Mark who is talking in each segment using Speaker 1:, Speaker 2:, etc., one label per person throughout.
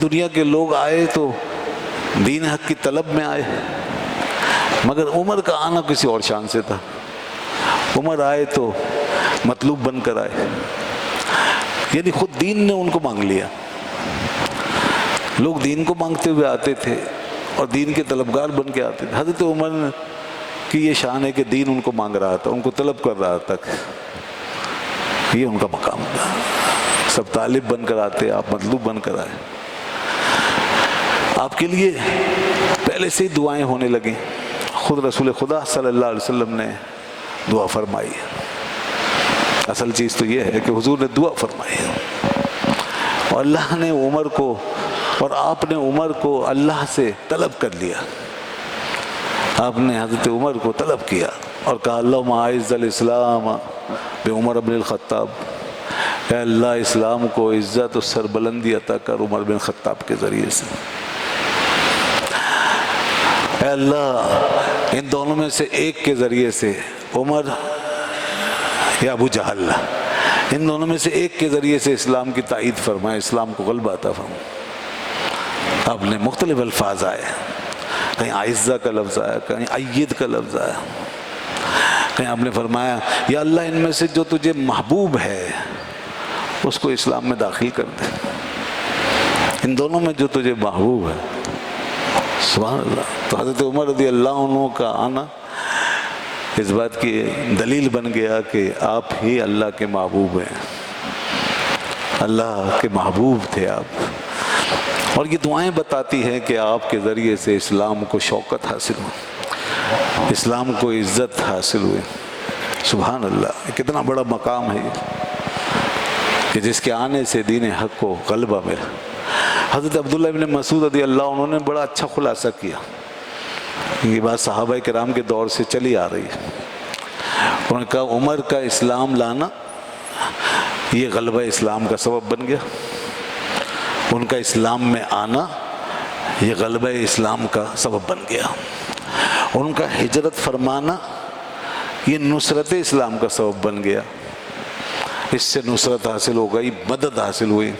Speaker 1: دنیا کے لوگ آئے تو دین حق کی طلب میں آئے، مگر عمر کا آنا کسی اور شان سے تھا۔ عمر آئے تو مطلوب بن کر آئے، یعنی خود دین نے ان کو مانگ لیا۔ لوگ دین کو مانگتے ہوئے آتے تھے اور دین کے طلبگار بن کے آتے تھے۔ حضرت عمر کی یہ شان ہے کہ دین ان کو مانگ رہا تھا، ان کو طلب کر رہا تھا، یہ ان کا مقام تھا۔ سب طالب بن کر آتے، آپ مطلوب بن کر آئے۔ آپ کے لیے پہلے سے ہی دعائیں ہونے لگیں، خود رسول خدا صلی اللہ علیہ وسلم نے دعا فرمائی۔ اصل چیز تو یہ ہے کہ حضور نے دعا فرمائی اور اللہ نے عمر کو اور آپ نے عمر کو اللہ سے طلب کر لیا۔ آپ نے حضرت عمر کو طلب کیا اور کہا اللہم اعز الاسلام بعمر بن الخطاب، اے اللہ اسلام کو عزت و سربلندی عطا کر عمر بن خطاب کے ذریعے سے۔ اے اللہ ان دونوں میں سے ایک کے ذریعے سے، عمر یا ابو جہل، ان دونوں میں سے ایک کے ذریعے سے اسلام کی تائید فرمائے، اسلام کو غلبہ عطا فرمائے۔ آپ نے مختلف الفاظ آئے، کہیں اعزہ کا لفظ آیا، کہیں اید کا لفظ آیا، کہیں آپ نے فرمایا یا اللہ ان میں سے جو تجھے محبوب ہے اس کو اسلام میں داخل کر دے، ان دونوں میں جو تجھے محبوب ہے۔ سبحان اللہ۔ تو حضرت عمر رضی اللہ عنہ کا آنا اس بات کی دلیل بن گیا کہ آپ ہی اللہ کے محبوب ہیں، اللہ کے محبوب تھے آپ، اور یہ دعائیں بتاتی ہیں کہ آپ کے ذریعے سے اسلام کو شوکت حاصل ہوئی، اسلام کو عزت حاصل ہوئی۔ سبحان اللہ، کتنا بڑا مقام ہے یہ کہ جس کے آنے سے دین حق کو غلبہ ملا۔ حضرت عبداللہ ابن مسعود رضی اللہ عنہ نے بڑا اچھا خلاصہ کیا، یہ بات صحابہ کرام کے دور سے چلی آ رہی ہے۔ انہوں نے کہا عمر کا اسلام لانا یہ غلبہ اسلام کا سبب بن گیا، ان کا اسلام میں آنا یہ غلبہ اسلام کا سبب بن گیا، ان کا ہجرت فرمانا یہ نصرت اسلام کا سبب بن گیا، اس سے نصرت حاصل ہو گئی، مدد حاصل ہوئی،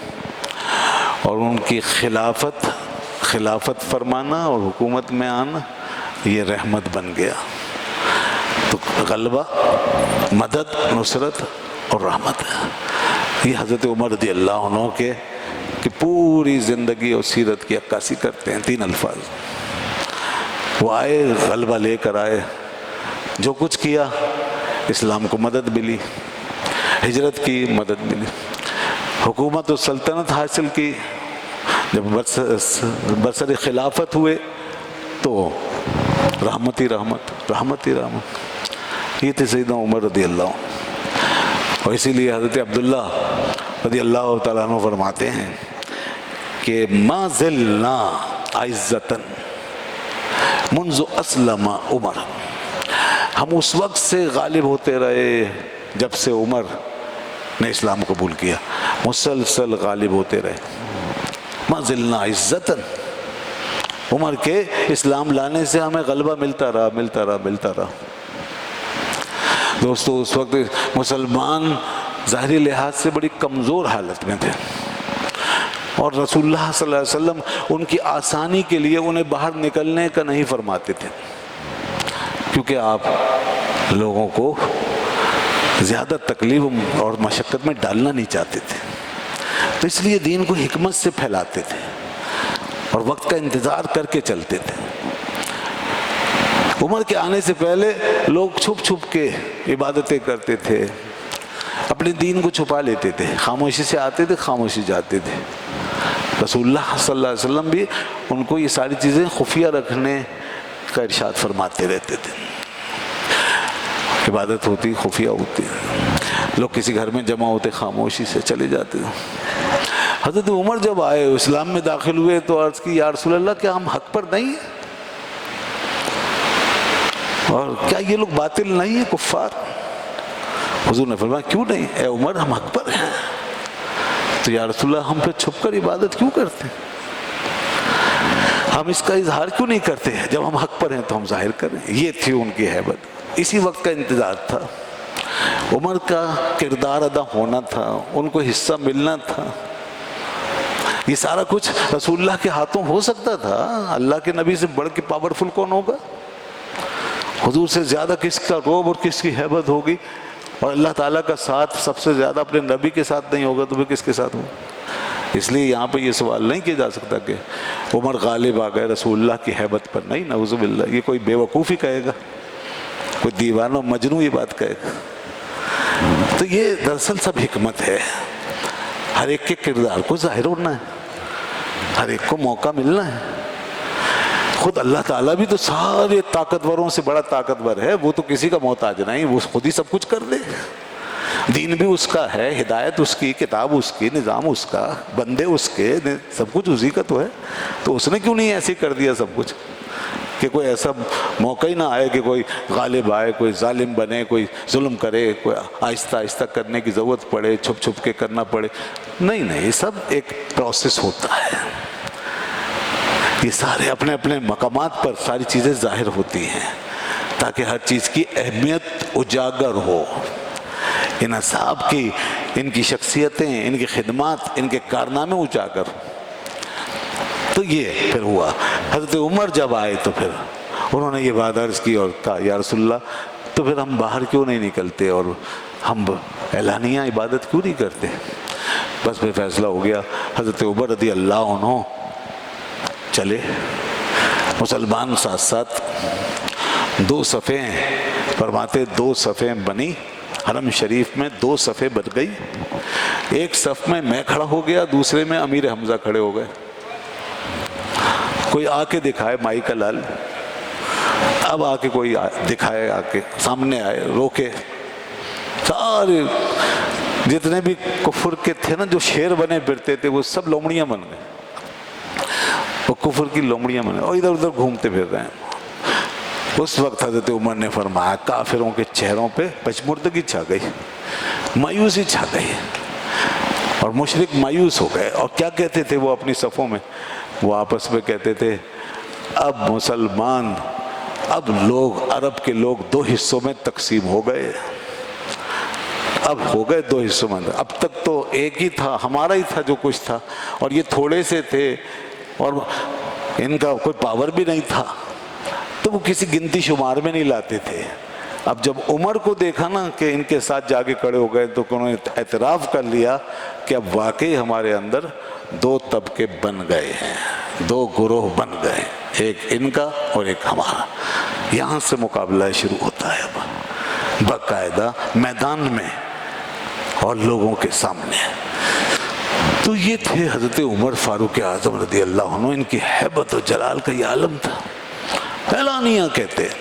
Speaker 1: اور ان کی خلافت فرمانا اور حکومت میں آنا یہ رحمت بن گیا۔ تو غلبہ، مدد، نصرت اور رحمت ہے۔ یہ حضرت عمر رضی اللہ عنہ کے کہ پوری زندگی اور سیرت کی عکاسی کرتے ہیں، تین الفاظ۔ وہ آئے، غلبہ لے کر آئے، جو کچھ کیا، اسلام کو مدد ملی، ہجرت کی، مدد ملی، حکومت و سلطنت حاصل کی، جب برسر خلافت ہوئے تو رحمت ہی رحمت، رحمت ہی رحمت۔ یہ تھے سیدنا عمر رضی اللہ عنہ، اور اسی لیے حضرت عبداللہ رضی اللہ تعالیٰ عنہ فرماتے ہیں کہ ما زلنا عزتاً منذ اسلم عمر، ہم اس وقت سے غالب ہوتے رہے جب سے عمر نے اسلام قبول کیا، مسلسل غالب ہوتے رہے۔ ما زلنا عزتاً، عمر کے اسلام لانے سے ہمیں غلبہ ملتا رہا، ملتا رہا، ملتا رہا۔ دوستو اس وقت مسلمان ظاہری لحاظ سے بڑی کمزور حالت میں تھے، اور رسول اللہ صلی اللہ علیہ وسلم ان کی آسانی کے لیے انہیں باہر نکلنے کا نہیں فرماتے تھے، کیونکہ آپ لوگوں کو زیادہ تکلیف اور مشقت میں ڈالنا نہیں چاہتے تھے، تو اس لیے دین کو حکمت سے پھیلاتے تھے اور وقت کا انتظار کر کے چلتے تھے۔ عمر کے آنے سے پہلے لوگ چھپ چھپ کے عبادتیں کرتے تھے، اپنے دین کو چھپا لیتے تھے، خاموشی سے آتے تھے، خاموشی جاتے تھے۔ رسول اللہ صلی اللہ علیہ وسلم بھی ان کو یہ ساری چیزیں خفیہ رکھنے کا ارشاد فرماتے رہتے تھے۔ عبادت ہوتی، خفیہ ہوتی، لوگ کسی گھر میں جمع ہوتے، خاموشی سے چلے جاتے تھے۔ حضرت عمر جب آئے، اسلام میں داخل ہوئے تو عرض کی یا رسول اللہ کیا ہم حق پر نہیں ہیں؟ اور کیا یہ لوگ باطل نہیں ہیں، کفار؟ حضور نے فرمایا کیوں نہیں، اے عمر ہم حق پر ہیں، تو یا رسول اللہ ہم پہ چھپ کر عبادت کیوں کرتے ہیں؟ ہم اس کا اظہار کیوں نہیں کرتے؟ جب ہم حق پر ہیں تو ہم ظاہر کریں۔ یہ تھی ان کی ہیبت، اسی وقت کا انتظار تھا، عمر کا کردار ادا ہونا تھا، ان کو حصہ ملنا تھا۔ یہ سارا کچھ رسول اللہ کے ہاتھوں ہو سکتا تھا. اللہ کے نبی سے بڑھ کے پاورفل کون ہوگا؟ حضور سے زیادہ کس کا روب اور کس کی ہیبت ہوگی؟ اور اللہ تعالیٰ کا ساتھ سب سے زیادہ اپنے نبی کے ساتھ نہیں ہوگا تو پھر کس کے ساتھ ہوگا؟ اس لیے یہاں پہ یہ سوال نہیں کیا جا سکتا کہ عمر غالب آ گئے رسول اللہ کی ہیبت پر. نہیں، نعوذ باللہ، یہ کوئی بے وقوفی کہے گا، کوئی دیوانہ مجنون یہ بات کہے گا. تو یہ دراصل سب حکمت ہے. ہر ایک کے کردار کو ظاہر ہونا ہے، ہر ایک کو موقع ملنا ہے. خود اللہ تعالیٰ بھی تو سارے طاقتوروں سے بڑا طاقتور ہے، وہ تو کسی کا محتاج نہیں، وہ خود ہی سب کچھ کر دے. دین بھی اس کا ہے، ہدایت اس کی، کتاب اس کی، نظام اس کا، بندے اس کے، سب کچھ اسی کا تو ہے. تو اس نے کیوں نہیں ایسے کر دیا سب کچھ کہ کوئی ایسا موقع ہی نہ آئے کہ کوئی غالب آئے، کوئی ظالم بنے، کوئی ظلم کرے، کوئی آہستہ آہستہ کرنے کی ضرورت پڑے، چھپ چھپ کے کرنا پڑے. نہیں، یہ سب ایک پروسیس ہوتا ہے. یہ سارے اپنے اپنے مقامات پر ساری چیزیں ظاہر ہوتی ہیں تاکہ ہر چیز کی اہمیت اجاگر ہو. ان اصحاب کی، ان کی شخصیتیں، ان کی خدمات، ان کے کارنامے اجاگر ہو. تو یہ پھر ہوا. حضرت عمر جب آئے تو پھر انہوں نے یہ بات عرض کی اور کہا یا رسول اللہ تو پھر ہم باہر کیوں نہیں نکلتے اور ہم اعلانیہ عبادت کیوں نہیں کرتے؟ بس پھر فیصلہ ہو گیا. حضرت عمر رضی اللہ عنہ چلے، مسلمان ساتھ ساتھ 2 صفیں فرماتے، 2 صفیں بنی حرم شریف میں، 2 صفیں بن گئی. ایک صف میں کھڑا ہو گیا، دوسرے میں امیر حمزہ کھڑے ہو گئے. کوئی آ کے دکھائے مائی کا لال، اب آ کے کوئی دکھائے، آ کے سامنے آئے، روکے. سارے جتنے بھی کفر کے تھے نا، جو شیر بنے پھرتے تھے، وہ سب لومڑیاں بن گئے. وہ کفر کی لومڑیاں بنے اور ادھر ادھر گھومتے پھر رہے ہیں. اس وقت حضرت عمر نے فرمایا، کافروں کے چہروں پہ پچمردگی چھا گئی، مایوسی چھا گئی، اور مشرک مایوس ہو گئے. اور کیا کہتے تھے وہ اپنی صفوں میں؟ وہ آپس میں کہتے تھے، اب مسلمان، اب لوگ، عرب کے لوگ 2 حصوں میں تقسیم ہو گئے. اب ہو گئے 2 حصوں میں. اب تک تو ایک ہی تھا، ہمارا ہی تھا جو کچھ تھا، اور یہ تھوڑے سے تھے اور ان کا کوئی پاور بھی نہیں تھا، تو وہ کسی گنتی شمار میں نہیں لاتے تھے. اب جب عمر کو دیکھا نا کہ ان کے ساتھ جا کے کھڑے ہو گئے، تو انہوں نے اعتراف کر لیا کہ اب واقعی ہمارے اندر 2 طبقے بن گئے ہیں، 2 گروہ بن گئے، ایک ان کا اور ایک ہمارا. یہاں سے مقابلہ شروع ہوتا ہے اب باقاعدہ میدان میں اور لوگوں کے سامنے. تو یہ تھے حضرت عمر فاروق اعظم رضی اللہ عنہ. ان کی ہیبت و جلال کا یہ عالم تھا. اعلانیہ کہتے ہیں.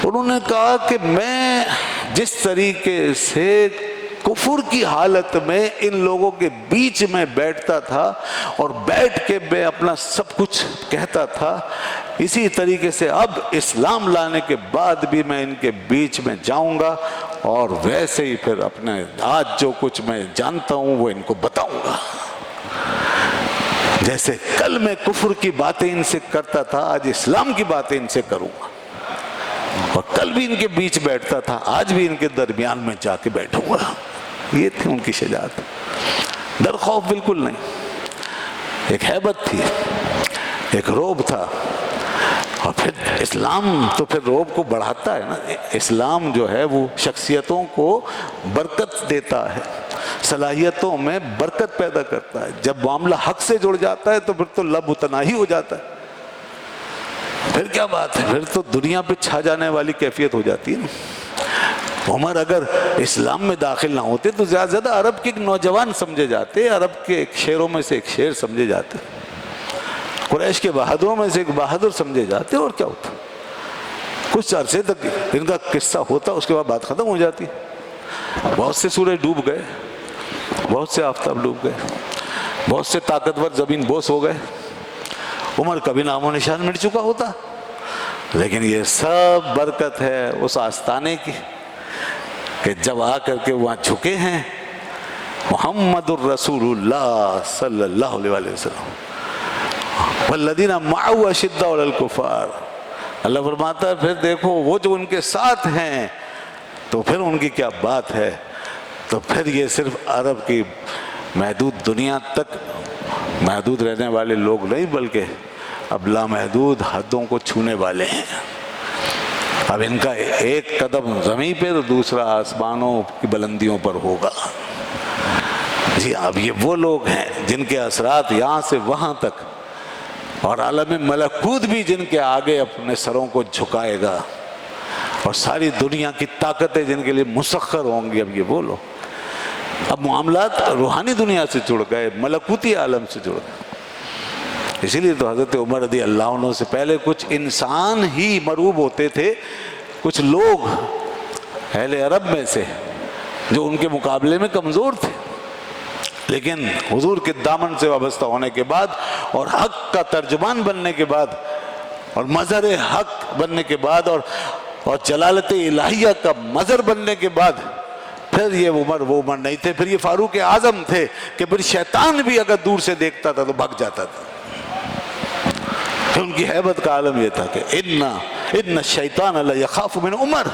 Speaker 1: انہوں نے کہا کہ میں جس طریقے سے کفر کی حالت میں ان لوگوں کے بیچ میں بیٹھتا تھا اور بیٹھ کے میں اپنا سب کچھ کہتا تھا، اسی طریقے سے اب اسلام لانے کے بعد بھی میں ان کے بیچ میں جاؤں گا اور ویسے ہی پھر اپنے آج جو کچھ میں جانتا ہوں وہ ان کو بتاؤں گا. جیسے کل میں کفر کی باتیں ان سے کرتا تھا، آج اسلام کی باتیں ان سے کروں گا. اور کل بھی ان کے بیچ بیٹھتا تھا، آج بھی ان کے درمیان میں جا کے بیٹھوں گا. یہ تھی ان کی شجاعت. ڈر خوف بالکل نہیں، ایک ہیبت تھی، ایک روب تھا. اور پھر اسلام تو پھر روب کو بڑھاتا ہے نا. اسلام جو ہے وہ شخصیتوں کو برکت دیتا ہے، صلاحیتوں میں برکت پیدا کرتا ہے. جب معاملہ حق سے جڑ جاتا ہے تو پھر تو لب اتناہی ہو جاتا ہے. پھر کیا بات ہے، پھر تو دنیا پہ چھا جانے والی کیفیت ہو جاتی ہے نا. عمر اگر اسلام میں داخل نہ ہوتے تو زیادہ زیادہ عرب کے ایک نوجوان سمجھے جاتے، عرب کے ایک شیروں میں سے ایک شیر سمجھے جاتے، قریش کے بہادروں میں سے ایک بہادر سمجھے جاتے. اور کیا ہوتا، کچھ عرصے تک ان کا قصہ ہوتا، اس کے بعد بات ختم ہو جاتی. بہت سے سورج ڈوب گئے، بہت سے آفتاب ڈوب گئے، بہت سے طاقتور زمین بوس ہو گئے. عمر کا بھی نام و نشان مٹ چکا ہوتا. لیکن یہ سب برکت ہے اس آستانے کی کہ جب آ کر کے وہاں جھکے ہیں محمد الرسول اللہ صلی اللہ علیہ وسلم، والذین معه اشداء علی الکفار. اللہ فرماتا ہے پھر دیکھو وہ جو ان کے ساتھ ہیں تو پھر ان کی کیا بات ہے. تو پھر یہ صرف عرب کی محدود دنیا تک محدود رہنے والے لوگ نہیں بلکہ اب لامحدود حدوں کو چھونے والے ہیں۔ اب ان کا ایک قدم زمین پہ تو دوسرا آسمانوں کی بلندیوں پر ہوگا۔ جی اب یہ وہ لوگ ہیں جن کے اثرات یہاں سے وہاں تک، اور عالم ملکوت بھی جن کے آگے اپنے سروں کو جھکائے گا، اور ساری دنیا کی طاقتیں جن کے لیے مسخر ہوں گی۔ اب یہ وہ لوگ، اب معاملات روحانی دنیا سے جڑ گئے، ملکوتی عالم سے جڑ گئے۔ اسی لیے تو حضرت عمر رضی اللہ عنہ سے پہلے کچھ انسان ہی مرعوب ہوتے تھے، کچھ لوگ اہل عرب میں سے جو ان کے مقابلے میں کمزور تھے، لیکن حضور کے دامن سے وابستہ ہونے کے بعد اور حق کا ترجمان بننے کے بعد اور مظہر حق بننے کے بعد اور جلالت الہیہ کا مظہر بننے کے بعد پھر یہ عمر وہ عمر نہیں تھے، پھر یہ فاروق اعظم تھے کہ پھر شیطان بھی اگر دور سے دیکھتا تھا تو بھگ جاتا تھا۔ پھر ان کی ہیبت کا عالم یہ تھا کہ ان الشیطان لیخاف من عمر،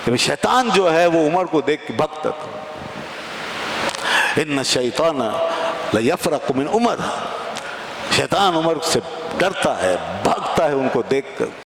Speaker 1: کہ شیطان جو ہے وہ عمر کو دیکھ کے بھگتا تھا۔ ان الشیطان لیفرق من عمر، شیطان عمر سے ڈرتا ہے، بھاگتا ہے ان کو دیکھ کر۔